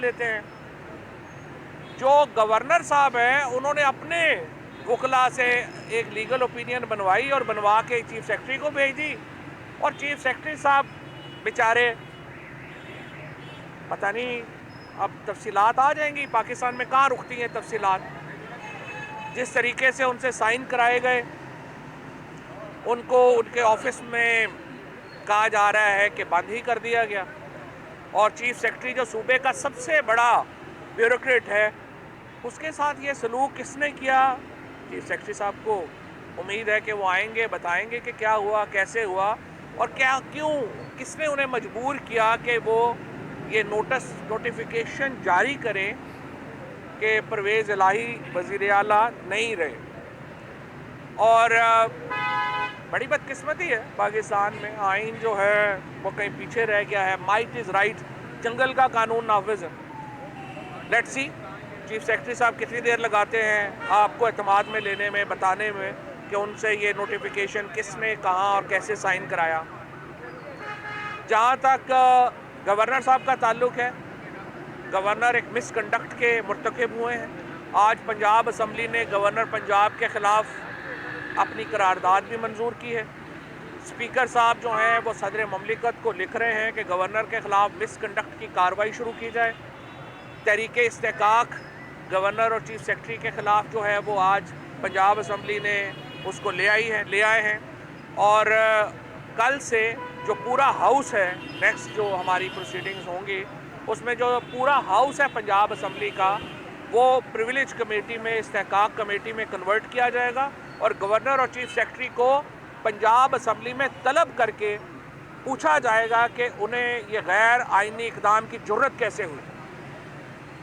लेते हैं। जो गवर्नर साहब हैं उन्होंने अपने वकला से एक लीगल ओपिनियन बनवाई और बनवा के चीफ सेक्रेटरी को भेज दी, और चीफ सेक्रेटरी साहब बेचारे पता नहीं अब तफसीलात आ जाएंगी, पाकिस्तान में कहाँ रुकती हैं तफसीलात। जिस तरीके से उनसे साइन कराए गए, उनको उनके ऑफिस में कहा जा रहा है कि बंद ही कर दिया गया, और चीफ सेक्रेटरी जो सूबे का सबसे बड़ा ब्यूरोक्रेट है उसके साथ ये सलूक किसने किया। चीफ सेक्रेटरी साहब को उम्मीद है कि वो आएंगे, बताएंगे कि क्या हुआ, कैसे हुआ, और क्या क्यों, किसने उन्हें मजबूर किया कि वो ये नोटिफिकेशन जारी करें कि परवेज़ इलाही वज़ीर आला नहीं रहे। और बड़ी बदकिस्मती है पाकिस्तान में, आइन जो है वो कहीं पीछे रह गया है। माइट इज़ राइट, जंगल का कानून नाफिज है। लेट्स सी चीफ सेक्रेटरी साहब कितनी देर लगाते हैं आपको एतमाद में लेने में, बताने में कि उनसे ये नोटिफिकेशन किसने, कहाँ और कैसे साइन कराया। जहाँ तक गवर्नर साहब का ताल्लुक है, गवर्नर एक मिसकंडक्ट के मुर्तकिब हुए हैं। आज पंजाब असम्बली ने गवर्नर पंजाब के ख़िलाफ़ अपनी करारदाद भी मंजूर की है। स्पीकर साहब जो हैं वो सदर ममलिकत को लिख रहे हैं कि गवर्नर के ख़िलाफ़ मिसकंडक्ट की कार्रवाई शुरू की जाए। तहरीके इस्तेकाक गवर्नर और चीफ सेक्रेटरी के ख़िलाफ़ जो है वो आज पंजाब असम्बली ने उसको ले आए हैं। और कल से जो पूरा हाउस है, नेक्स्ट जो हमारी प्रोसीडिंग्स होंगी उसमें जो पूरा हाउस है पंजाब असम्बली का, वो प्रिविलेज कमेटी में, इस्तेकाक कमेटी में कन्वर्ट किया जाएगा, और गवर्नर और चीफ सेक्रेटरी को पंजाब असम्बली में तलब करके पूछा जाएगा कि उन्हें ये गैर आइनी इक़दाम की जुर्रत कैसे हुई।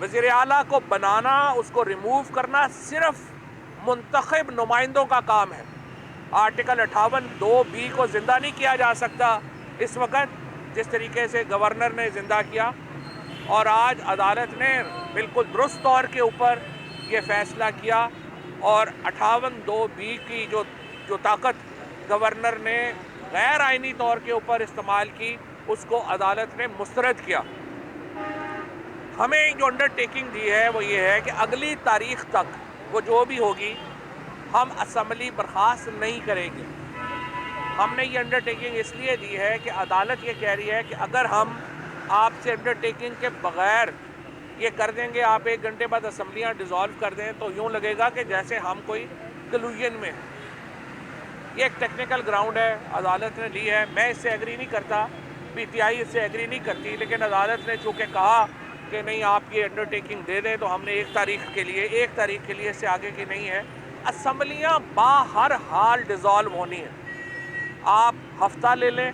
वज़ीर आला को बनाना, उसको रिमूव करना सिर्फ मुंतखब नुमाइंदों का काम है। आर्टिकल 58(2)(b) को ज़िंदा नहीं किया जा सकता इस वक्त, जिस तरीके से गवर्नर ने ज़िंदा किया। और आज अदालत ने बिल्कुल दुरुस्त तौर के ऊपर ये फ़ैसला किया, और 58(2)(b) की जो ताकत गवर्नर ने गैर आइनी तौर के ऊपर इस्तेमाल की, उसको अदालत ने मुस्तरद किया। हमें जो अंडरटेकिंग दी है वो ये है कि अगली तारीख तक वो जो भी होगी, हम असम्बली बर्खास्त नहीं करेंगे। हमने ये अंडरटेकिंग इसलिए दी है कि अदालत ये कह रही है कि अगर हम आपसे अंडरटेकिंग के बगैर ये कर देंगे, आप 1 घंटे बाद असम्बलियाँ डिज़ोल्व कर दें, तो यूँ लगेगा कि जैसे हम कोई कलूजन में हैं। ये एक टेक्निकल ग्राउंड है, अदालत ने ली है। मैं इससे एग्री नहीं करता, PTI इससे एग्री नहीं करती, लेकिन अदालत ने चूँकि कहा कि नहीं आप ये अंडरटेकिंग दे दें, तो हमने 1 तारीख के लिए इससे आगे की नहीं है। असम्बलियाँ बाहर हाल डिज़ोल्व होनी है। आप हफ्ता ले लें,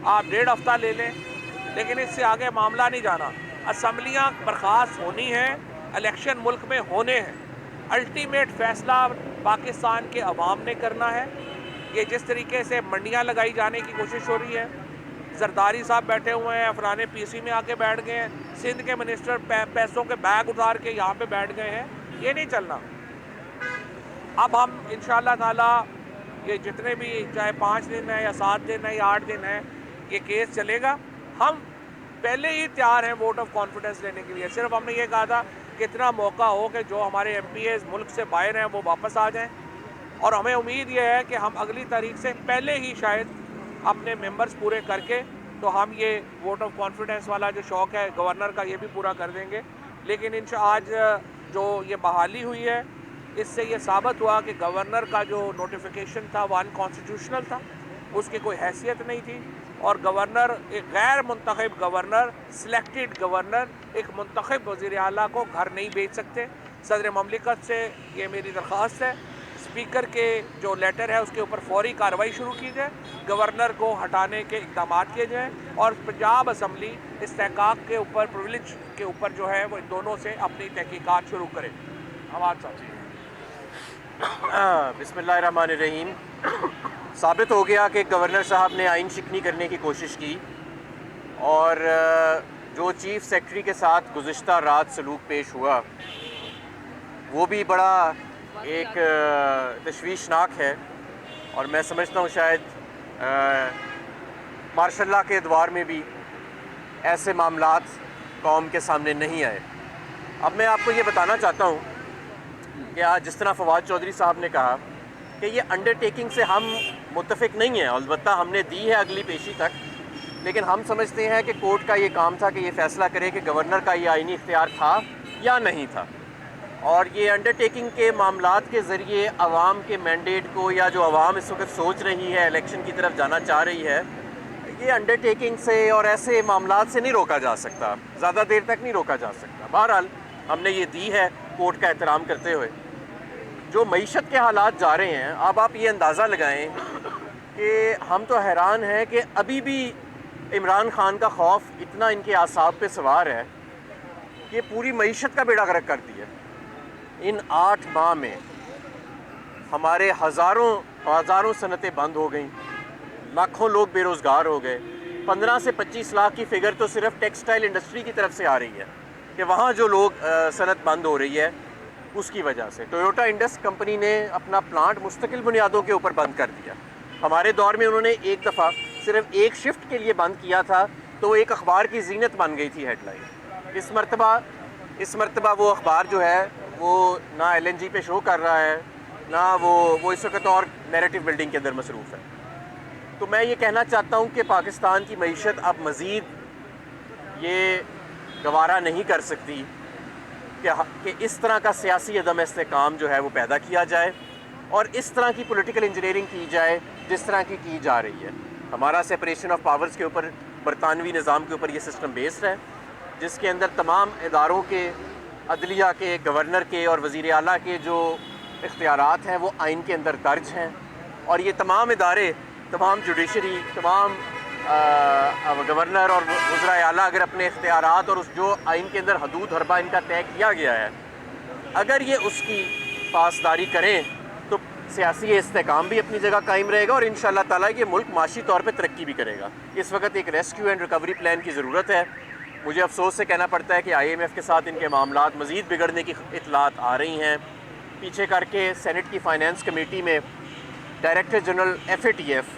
आप 1.5 हफ्ता ले लें, लेकिन इससे आगे मामला नहीं जाना। असम्बलियाँ बर्खास्त होनी है, इलेक्शन मुल्क में होने हैं। अल्टीमेट फ़ैसला पाकिस्तान के अवाम ने करना है। ये जिस तरीके से मंडियाँ लगाई जाने की कोशिश हो रही है, जरदारी साहब बैठे हुए हैं, फलाने PC में आके बैठ गए हैं, सिंध के मिनिस्टर पैसों के बैग उतार के यहाँ पे बैठ गए हैं, ये नहीं चलना। अब हम इंशाअल्लाह ताला ये जितने भी, चाहे 5 दिन है या 7 दिन है या 8 दिन है, ये केस चलेगा। हम पहले ही तैयार हैं वोट ऑफ कॉन्फिडेंस लेने के लिए। सिर्फ हमने ये कहा था कि इतना मौका हो कि जो हमारे MPAs मुल्क से बाहर हैं वो वापस आ जाएं, और हमें उम्मीद ये है कि हम अगली तारीख से पहले ही शायद अपने मेंबर्स पूरे करके, तो हम ये वोट ऑफ कॉन्फिडेंस वाला जो शौक़ है गवर्नर का, ये भी पूरा कर देंगे। लेकिन आज जो ये बहाली हुई है, इससे ये साबित हुआ कि गवर्नर का जो नोटिफिकेशन था वो अनकॉन्स्टिट्यूशनल था, उसकी कोई हैसियत नहीं थी, और गवर्नर, एक गैर मुंतखब गवर्नर, सिलेक्टेड गवर्नर, एक मुंतखब वज़ीर आला को घर नहीं भेज सकते। सदर ममलिकत से ये मेरी दरख्वास्त है, स्पीकर के जो लेटर है उसके ऊपर फौरी कार्रवाई शुरू की जाए, गवर्नर को हटाने के इक़दाम किए जाएँ, और पंजाब असम्बली इस्तेकाक के ऊपर, प्रिविलेज के ऊपर जो है वो इन दोनों से अपनी तहकीकात शुरू करे। हमारे साथ बिस्मिल्लाहिर्रहमानिर्रहीम। साबित हो गया कि गवर्नर साहब ने आइन शिकनी करने की कोशिश की, और जो चीफ़ सेक्रेटरी के साथ गुज़िश्ता रात सलूक पेश हुआ वो भी बड़ा एक तशवीशनाक है। और मैं समझता हूँ शायद मार्शल लॉ के अदवार में भी ऐसे मामलात कौम के सामने नहीं आए। अब मैं आपको ये बताना चाहता हूँ कि आज जिस तरह फवाद चौधरी साहब ने कहा कि ये अंडरटेकिंग से हम मुत्तफिक नहीं हैं, अलबत्ता हमने दी है अगली पेशी तक, लेकिन हम समझते हैं कि कोर्ट का ये काम था कि ये फ़ैसला करे कि गवर्नर का ये आइनी इख्तियार था या नहीं था। और ये अंडरटेकिंग के मामलात के ज़रिए आवाम के मैंडेट को, या जो आवाम इस वक्त सोच रही है, इलेक्शन की तरफ जाना चाह रही है, ये अंडरटेकिंग से और ऐसे मामलात से नहीं रोका जा सकता, ज़्यादा देर तक नहीं रोका जा सकता। बहरहाल हमने ये दी है कोर्ट का एहतराम करते हुए। जो मईशत के हालात जा रहे हैं, अब आप ये अंदाज़ा लगाएं कि हम तो हैरान हैं कि अभी भी इमरान खान का खौफ इतना इनके आसाब पे सवार है कि पूरी मईशत का बेड़ा गर्क कर दिया। इन 8 माह में हमारे हज़ारों सनतें बंद हो गई, लाखों लोग बेरोज़गार हो गए। 15 से 25 लाख की फ़िगर तो सिर्फ टेक्सटाइल इंडस्ट्री की तरफ से आ रही है कि वहाँ जो लोग सनत बंद हो रही है उसकी वजह से। टोयोटा इंडस कंपनी ने अपना प्लांट मुस्तकिल बुनियादों के ऊपर बंद कर दिया। हमारे दौर में उन्होंने एक दफ़ा सिर्फ एक शिफ्ट के लिए बंद किया था, तो एक अखबार की जीनत बन गई थी हेडलाइन। इस मरतबा वो अखबार जो है वो ना LNG पे शो कर रहा है, ना वो इस वक्त और नैरेटिव बिल्डिंग के अंदर मसरूफ़ है। तो मैं ये कहना चाहता हूँ कि पाकिस्तान की मईशत अब मज़ीद ये गवारा नहीं कर सकती कि इस तरह का सियासी अदम इस्तेकाम जो है वो पैदा किया जाए और इस तरह की पॉलिटिकल इंजीनियरिंग की जाए जिस तरह की जा रही है। हमारा सेपरेशन ऑफ पावर्स के ऊपर, बरतानवी निज़ाम के ऊपर ये सिस्टम बेस्ड है, जिसके अंदर तमाम इदारों के, अदलिया के, गवर्नर के और वज़ीर आला के जो इख्तियारात हैं वो आइन के अंदर दर्ज हैं। और ये तमाम इदारे, तमाम जुडिशरी, तमाम गवर्नर और वज़ीर आला अगर अपने इख्तियारात और उस जो आइन के अंदर हदूद हरबा इनका तय किया गया है, अगर ये उसकी पासदारी करें तो सियासी इस्तेकाम भी अपनी जगह कायम रहेगा और इंशाअल्लाह ताला ये मुल्क माशी तौर पे तरक्की भी करेगा। इस वक्त एक रेस्क्यू एंड रिकवरी प्लान की ज़रूरत है। मुझे अफसोस से कहना पड़ता है कि IMF के साथ इनके मामलात मज़ीद बिगड़ने की इतलात आ रही हैं। पीछे करके सेनेट की फ़ाइनेंस कमेटी में डायरेक्टर जनरल FATF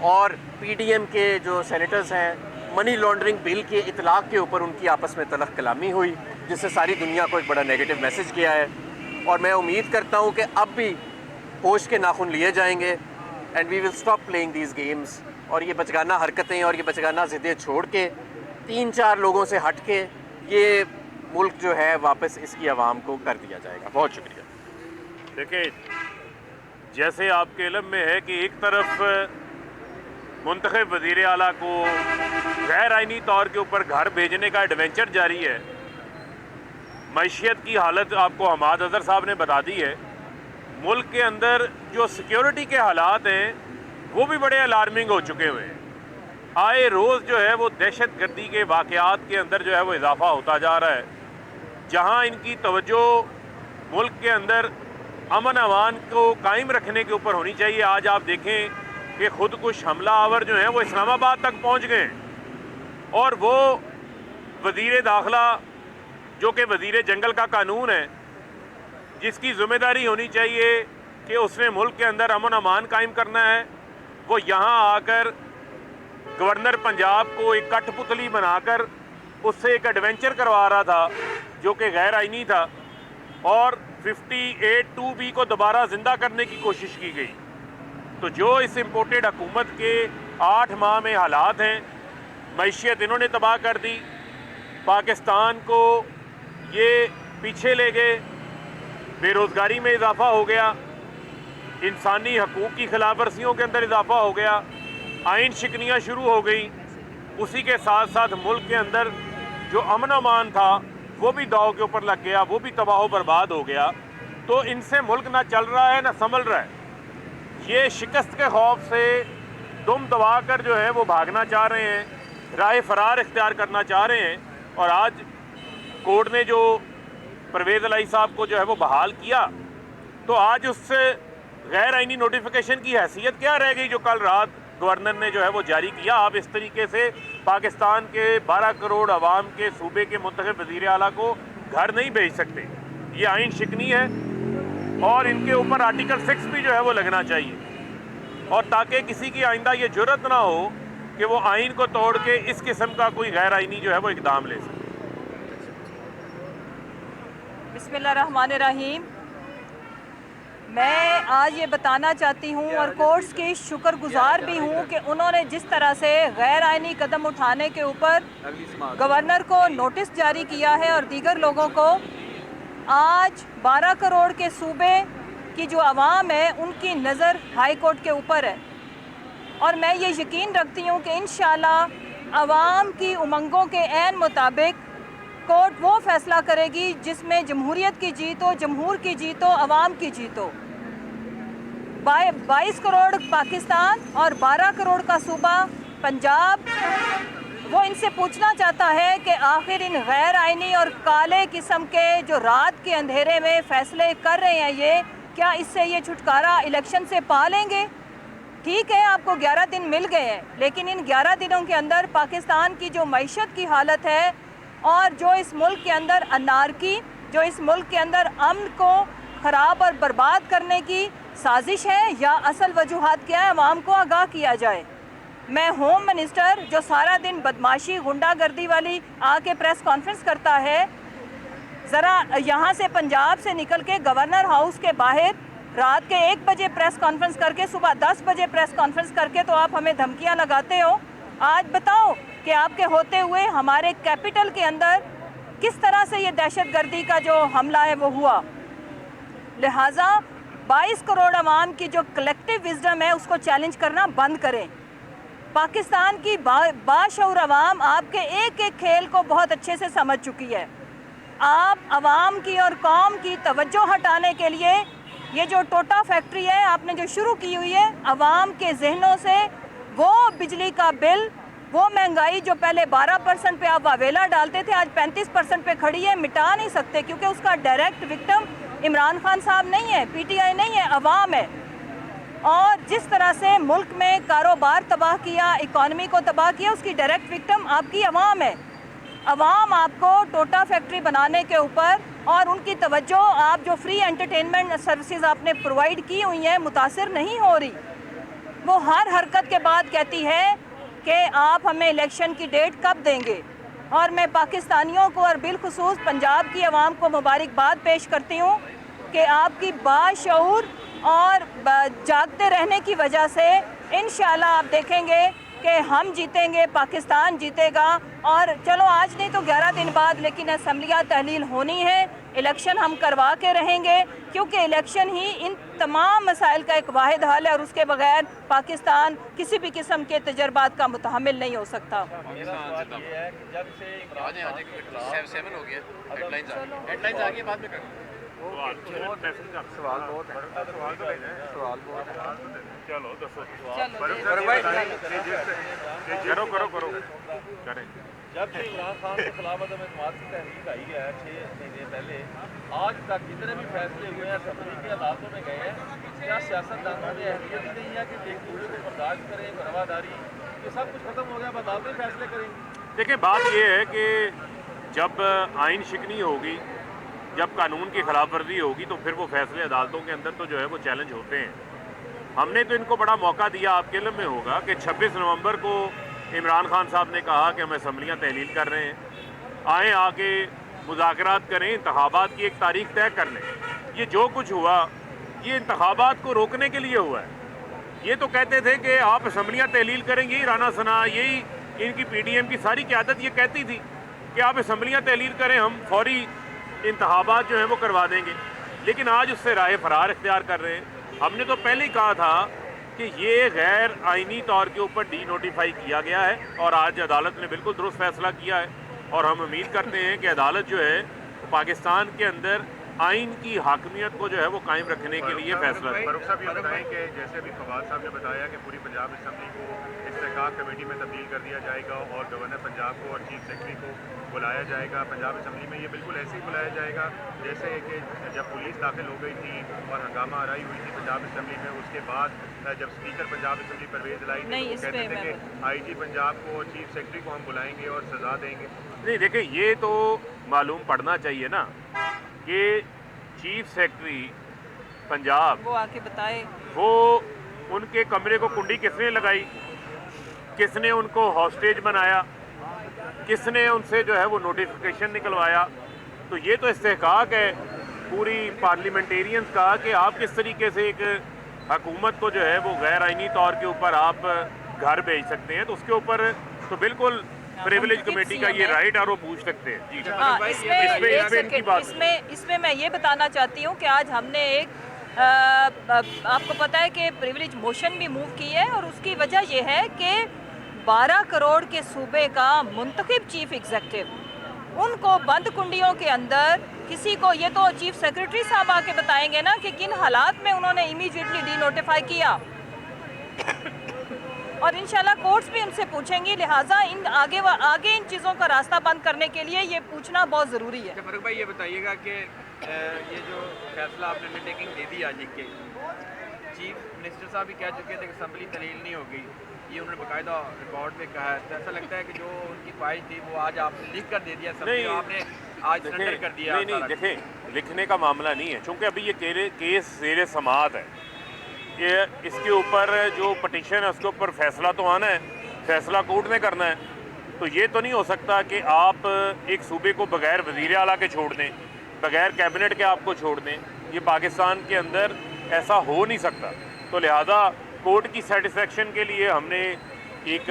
और PDM के जो सेनेटर्स हैं, मनी लॉन्ड्रिंग बिल के इतलाक़ के ऊपर उनकी आपस में तलख़ कलामी हुई, जिससे सारी दुनिया को एक बड़ा नेगेटिव मैसेज गया है। और मैं उम्मीद करता हूँ कि अब भी होश के नाखून लिए जाएंगे and we will stop playing these games, और ये बचगाना हरकतें और ये बचगाना ज़िद्दें छोड़ के 3-4 लोगों से हट के ये मुल्क जो है वापस इसकी आवाम को कर दिया जाएगा। बहुत शुक्रिया। देखिए, जैसे आपके इल्म में है कि एक तरफ मुंतखब वज़ीर आला को गैर आइनी तौर के ऊपर घर भेजने का एडवेंचर जारी है, मईशियत की हालत आपको हमाद अज़हर साहब ने बता दी है। मुल्क के अंदर जो सिक्योरिटी के हालात हैं वो भी बड़े अलार्मिंग हो चुके हुए हैं। आए रोज़ जो है वो दहशत गर्दी के वाक़यात के अंदर जो है वो इजाफ़ा होता जा रहा है। जहाँ इनकी तवज्जो मुल्क के अंदर अमन अमान को कायम रखने के ऊपर होनी चाहिए, आज आप देखें कि खुद कुछ हमला आवर जो हैं वो इस्लामाबाद तक पहुँच गए और वो वज़ीर दाखिला जो कि वज़ीर जंगल का कानून है, जिसकी ज़िम्मेदारी होनी चाहिए कि उसने मुल्क के अंदर अमन अमान कायम करना है, वो यहाँ आकर गवर्नर पंजाब को एक कठपुतली बनाकर उससे एक एडवेंचर करवा रहा था जो कि गैर आइनी था, और 58(2)B को दोबारा ज़िंदा करने की कोशिश की गई। तो जो इस इम्पोर्टेड हुकूमत के 8 माह में हालात हैं, मईशियत इन्होंने तबाह कर दी, पाकिस्तान को ये पीछे ले गए, बेरोज़गारी में इजाफ़ा हो गया, इंसानी हकूक़ की खिलाफ वर्जियों के अंदर इजाफ़ा हो गया, आइन शिकनियाँ शुरू हो गई। उसी के साथ साथ मुल्क के अंदर जो अमन अमान था वो भी दाव के ऊपर लग गया, वो भी तबाह बर्बाद हो गया। तो इनसे मुल्क ना चल रहा है ना संभल रहा है। ये शिकस्त के खौफ से दुम दबा कर जो है वो भागना चाह रहे हैं, राह फरार इख्तियार करना चाह रहे हैं। और आज कोर्ट ने जो परवेज़ इलाही साहब को जो है वो बहाल किया, तो आज उससे गैर आइनी नोटिफिकेशन की हैसियत क्या रह गई जो कल रात गवर्नर ने जो है वो जारी किया। आप इस तरीके से पाकिस्तान के 12 करोड़ आवाम के सूबे के मुंतखब वज़ीर आला को घर नहीं भेज सकते। ये आइन शिकनी है और इनके ऊपर आर्टिकल 6 भी जो है वो लगना चाहिए, और ताकि किसी की आइंदा ये जुर्रत ना हो कि वो आइन को तोड़ के इस किस्म का कोई गैर आइनी जो है वो इकदाम ले सके। बिस्मिल्लाहिर्रहमानिर्रहीम। मैं आज ये बताना चाहती हूँ और कोर्ट्स की शुक्रगुजार भी हूँ कि उन्होंने जिस तरह से गैर आइनी कदम उठाने के ऊपर गवर्नर को नोटिस जारी किया है और दीगर लोगों को, आज 12 करोड़ के सूबे की जो आवाम है उनकी नज़र हाई कोर्ट के ऊपर है और मैं ये यकीन रखती हूँ कि इंशाअल्लाह आवाम की उमंगों के ऐन मुताबिक कोर्ट वो फैसला करेगी जिसमें जमहूरियत की जीत हो, जमहूर की जीत हो, आवाम की जीत हो। 22 करोड़ पाकिस्तान और 12 करोड़ का सूबा पंजाब वो इनसे पूछना चाहता है कि आखिर इन गैर आइनी और काले किस्म के जो रात के अंधेरे में फ़ैसले कर रहे हैं, ये क्या इससे ये छुटकारा इलेक्शन से पा लेंगे? ठीक है, आपको 11 दिन मिल गए हैं, लेकिन इन 11 दिनों के अंदर पाकिस्तान की जो मईशत की हालत है और जो इस मुल्क के अंदर अनारकी, जो इस मुल्क के अंदर अमन को ख़राब और बर्बाद करने की साजिश है या असल वजूहात क्या है, अवाम को आगाह किया जाए। मैं होम मिनिस्टर जो सारा दिन बदमाशी गुंडागर्दी वाली आके प्रेस कॉन्फ्रेंस करता है, ज़रा यहाँ से पंजाब से निकल के गवर्नर हाउस के बाहर रात के 1 बजे प्रेस कॉन्फ्रेंस करके सुबह 10 बजे प्रेस कॉन्फ्रेंस करके तो आप हमें धमकियाँ लगाते हो। आज बताओ कि आपके होते हुए हमारे कैपिटल के अंदर किस तरह से ये दहशतगर्दी का जो हमला है वो हुआ। लिहाजा 22 करोड़ अवाम की जो कलेक्टिव विजडम है उसको चैलेंज करना बंद करें। पाकिस्तान की बाशऊर अवाम आपके एक एक खेल को बहुत अच्छे से समझ चुकी है। आप अवाम की और कौम की तवज्जो हटाने के लिए ये जो टोटा फैक्ट्री है आपने जो शुरू की हुई है, अवाम के जहनों से वो बिजली का बिल, वो महंगाई जो पहले 12% पे आप वावेला डालते थे आज 35% पे खड़ी है, मिटा नहीं सकते क्योंकि उसका डायरेक्ट विक्टिम इमरान खान साहब नहीं है, पीटीआई नहीं है, अवाम है। और जिस तरह से मुल्क में कारोबार तबाह किया, इकॉनमी को तबाह किया, उसकी डायरेक्ट विक्टिम आपकी अवाम है। अवाम आपको टोटा फैक्ट्री बनाने के ऊपर और उनकी तवज्जो आप जो फ्री एंटरटेनमेंट सर्विसेज आपने प्रोवाइड की हुई हैं मुतासिर नहीं हो रही। वो हर हरकत के बाद कहती है कि आप हमें इलेक्शन की डेट कब देंगे। और मैं पाकिस्तानियों को और बिलखुसूस पंजाब की आवाम को मुबारकबाद पेश करती हूँ कि आपकी बाशऊर और जागते रहने की वजह से इंशाल्लाह आप देखेंगे कि हम जीतेंगे, पाकिस्तान जीतेगा। और चलो आज नहीं तो 11 दिन बाद, लेकिन असम्बलियाँ तहलील होनी है, इलेक्शन हम करवा के रहेंगे क्योंकि इलेक्शन ही इन तमाम मसाइल का एक वाहिद हल है और उसके बगैर पाकिस्तान किसी भी किस्म के तजर्बात का मुतहम्मिल नहीं हो सकता। चलो दसो करो करें। जब से इमरान खान के खिलाफ अदम एतमाद की तहरीक आई है 6 महीने पहले, आज तक जितने भी फैसले हुए हैं असम्बली की अदालतों में गए हैं, क्या सियासतदानों ने अहमियत ही नहीं है कि देखूरे को बर्दाश्त करें, रवादारी, ये सब कुछ खत्म हो गया, अब अदालतें फैसले करेंगी। देखिए, बात ये है कि जब आइन शिकनी होगी, जब कानून की खिलाफ वर्जी होगी तो फिर वो फैसले अदालतों के अंदर तो जो है वो चैलेंज होते हैं। हमने तो इनको बड़ा मौका दिया, आपके इल्म में होगा कि 26 नवंबर को इमरान खान साहब ने कहा कि हम असम्बलियाँ तहलील कर रहे हैं, आए आके मुज़ाकरात करें, इंतखाबात की एक तारीख तय कर लें। ये जो कुछ हुआ ये इंतखाबात को रोकने के लिए हुआ है। ये तो कहते थे कि आप असम्बलियाँ तहलील करेंगे, यही राना सना, यही इनकी PDM की सारी क़यादत ये कहती थी कि आप असम्बलियाँ तहलील करें, हम फौरी इंतखाबात जो हैं वो करवा देंगे। लेकिन आज उससे राह फरार इख्तियार कर रहे हैं। हमने तो पहले ही कहा था कि ये गैर आइनी तौर के ऊपर डी-नोटिफाई किया गया है और आज अदालत ने बिल्कुल दुरुस्त फैसला किया है और हम उम्मीद करते हैं कि अदालत जो है पाकिस्तान के अंदर आइन की हाकमियत को जो है वो कायम रखने के लिए फैसला है। फारूक साहब ये बताएं कि जैसे अभी फवाद साहब ने बताया कि पूरी पंजाब असम्बली को इस्तेहकाक कमेटी में तब्दील कर दिया जाएगा और गवर्नर पंजाब को और चीफ सेक्रेटरी को बुलाया जाएगा पंजाब असम्बली में। ये बिल्कुल ऐसे ही बुलाया जाएगा जैसे कि जब पुलिस दाखिल हो गई थी और हंगामा आराई हुई थी पंजाब असम्बली में, उसके बाद जब स्पीकर पंजाब असम्बली परवेज लाई थी वो कहते थे कि IG पंजाब को और चीफ सेक्रेटरी को हम बुलाएंगे और सज़ा देंगे। नहीं, देखिए, ये तो मालूम पड़ना चाहिए ना कि चीफ सेक्रेटरी पंजाब वो आके बताए, वो उनके कमरे को कुंडी किसने लगाई, किसने उनको हॉस्टेज बनाया, किसने उनसे जो है वो नोटिफिकेशन निकलवाया, तो ये तो इस्तेहकाक है पूरी पार्लियामेंटेरियंस का कि आप किस तरीके से एक हुकूमत को जो है वो गैर आइनी तौर के ऊपर आप घर भेज सकते हैं, तो उसके ऊपर तो बिल्कुल प्रिविलेज कमेटी का ये राइट और वो पूछ सकते हैं। जी हाँ, इसमें मैं ये बताना चाहती हूँ कि आज हमने एक आपको पता है कि प्रिविलेज मोशन भी मूव की है, और उसकी वजह यह है कि 12 करोड़ के सूबे का मुंतखब चीफ एग्जीक्यूटिव, उनको बंद कुंडियों के अंदर किसी को, ये तो चीफ सेक्रेटरी साहब आके बताएंगे ना कि किन हालात में उन्होंने इमीडिएटली डी नोटिफाई किया, और इंशाल्लाह कोर्ट्स भी उनसे पूछेंगी। लिहाजा आगे इन चीज़ों का रास्ता बंद करने के लिए ये पूछना बहुत ज़रूरी है। फरूक भाई, ये बताइएगा कि ये जो फैसला आपने अंडरटेकिंग दे दी आज के, चीफ मिनिस्टर साहब भी कह चुके थे कि असम्बली तलील नहीं होगी, ये उन्होंने बाकायदा रिकॉर्ड पे कहा है, तो ऐसा लगता है कि जो उनकी ख्वाहिश थी वो आज आपने लिख कर दे दिया, नहीं आपने आज सरेंडर कर दिया। नहीं देखें, लिखने का मामला नहीं है, चूँकि अभी ये केस ज़ेर समाअत है, ये इसके ऊपर जो पटिशन है उसके ऊपर फैसला तो आना है, फैसला कोर्ट ने करना है। तो ये तो नहीं हो सकता कि आप एक सूबे को बगैर वज़ीर आला के छोड़ दें, बगैर कैबिनेट के आपको छोड़ दें, ये पाकिस्तान के अंदर ऐसा हो नहीं सकता। तो लिहाजा कोर्ट की सेटिस्फेक्शन के लिए हमने एक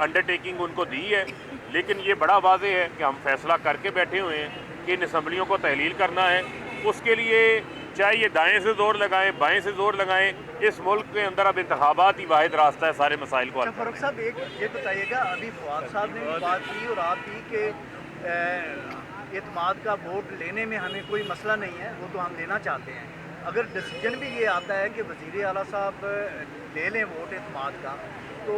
अंडरटेकिंग उनको दी है, लेकिन ये बड़ा वाज़ेह है कि हम फैसला करके बैठे हुए हैं कि इन असम्बलियों को तहलील करना है। उसके लिए चाहे ये दाएं से जोर लगाएं, बाएं से जोर लगाएं, इस मुल्क के अंदर अब इंतखाबात ही वाहिद रास्ता है सारे मसाइल को हल करने का। फारूक साहब, एक ये बताइएगा, अभी फवाद साहब ने भी बात की और आप भी कि एतमाद का वोट लेने में हमें कोई मसला नहीं है, वो तो हम लेना चाहते हैं। अगर डिसीजन भी ये आता है कि वज़ीर आला साहब ले लें वोट एतमाद का, तो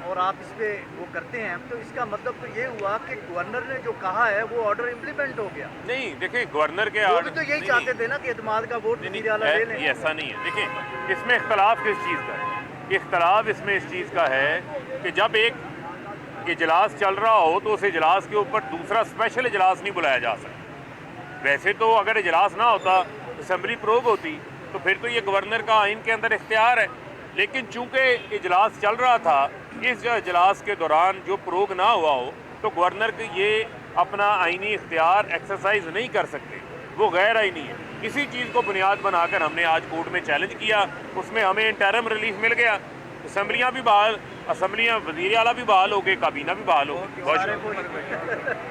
और आप इस पर वो करते हैं, तो इसका मतलब तो ये हुआ कि गवर्नर ने जो कहा है वो ऑर्डर इम्प्लीमेंट हो गया। नहीं देखें, गवर्नर के वो भी तो यही चाहते थे ना कि एतमाद का वोट वज़ीर आला ले लें। ये ऐसा नहीं है। देखें, इसमें इख्तलाफ किस चीज़ का है? इख्तलाफ इसमें इस चीज़ का है कि जब एक इजलास चल रहा हो तो उस इजलास के ऊपर दूसरा स्पेशल इजलास नहीं बुलाया जा सकता। वैसे तो अगर इजलास ना होता, असम्बली प्रोग होती, तो फिर तो ये गवर्नर का आइन के अंदर इख्तियार है। लेकिन चूंकि इजलास चल रहा था, इस इजलास के दौरान जो प्रोग ना हुआ हो, तो गवर्नर के ये अपना आइनी इख्तियार एक्सरसाइज नहीं कर सकते, वो गैर आइनी है। इसी चीज़ को बुनियाद बनाकर हमने आज कोर्ट में चैलेंज किया, उसमें हमें इंटरम रिलीफ मिल गया, असम्बलियाँ भी बहाल, असम्बलियाँ वज़ीर आला भी बहाल हो गए, काबीना भी बहाल हो गई। बहुत शुक्रिया।